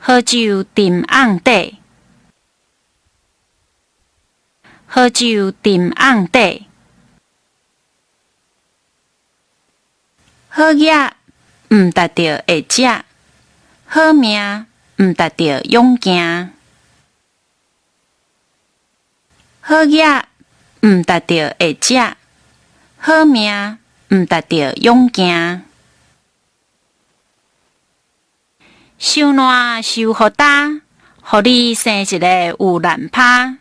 好酒沉甕底，好酒沉甕底。好业毋值得会食，好命毋值得勇行。好业毋值得会食，好命毋值得勇行。收烂收互大，互你生一个有难拍。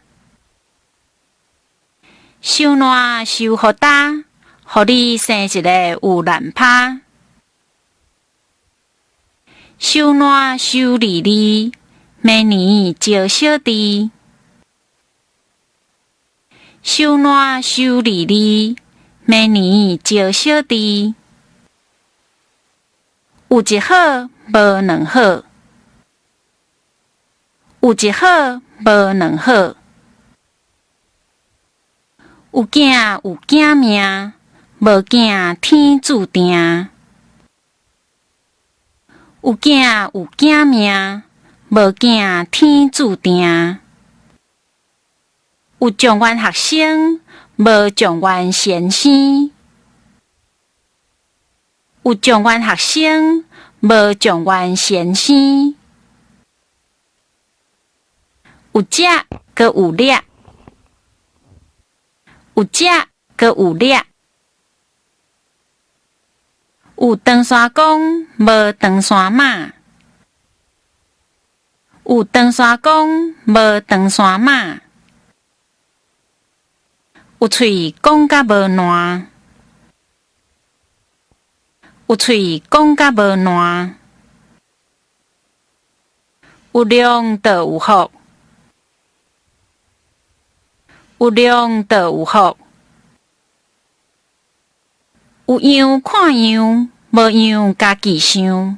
收烂收互大，互你生一个有难拍。收烂收利利，明年招小弟。收烂收利利，明年招小弟。有一好无两好，有一好无两好。有囝有囝命，无囝天注定。有囝有囝命，无囝天注定。有状元学生，无状元先生。有状元学生，无状元先生。有食阁有掠，有食阁有掠。有长山公，无长山马。有长山公，无长山马。有喙讲甲无烂，有喙讲甲无烂。有量就有福，有量就有福。有样看样，无样家己想。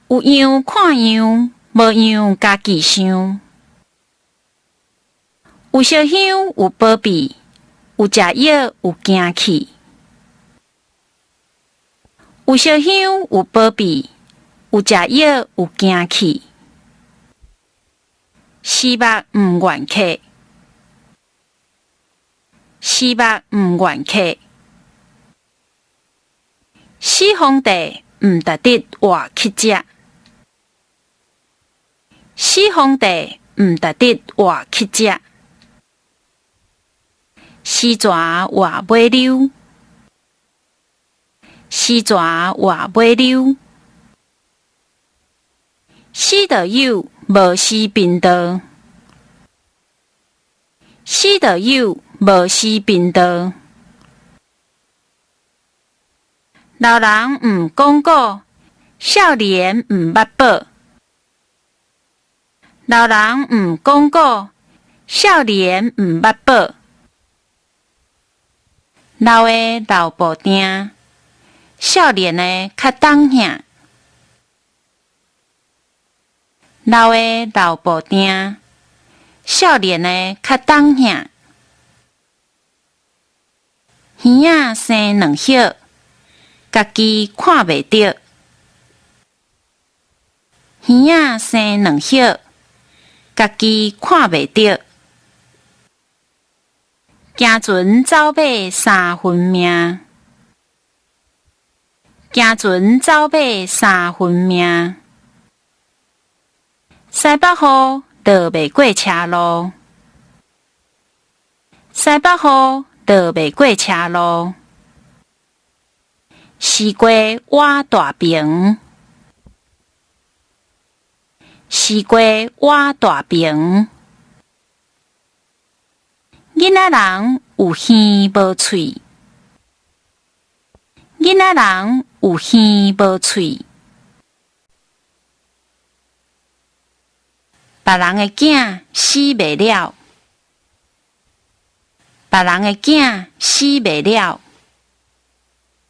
有样看样，无样家己想。有烧香有保庇，有食药有惊气。有烧香有保庇，有食药有惊气。四目毋愿客，四目毋愿客。四皇帝毋值得活去食，四皇帝毋值得活去食。四蛇活尾溜，四蛇活尾溜。死就有，无死贫道，死就有，无死贫道。老人毋讲古，少年毋捌宝。老人毋讲古，少年毋捌宝。老的老步定，少年的较当向。老的老步定，少年的较当向。耳仔生两叶，家己看袂着。耳仔生两叶，家己看袂着。行船走马三分命，行船走马三分命。西北雨落袂过车路，西北雨落袂过车路。西瓜挖大坪，西瓜挖大坪。囡仔人有耳无喙，囡仔人有耳无喙。别人的囝死袂了，别人的囝死袂了。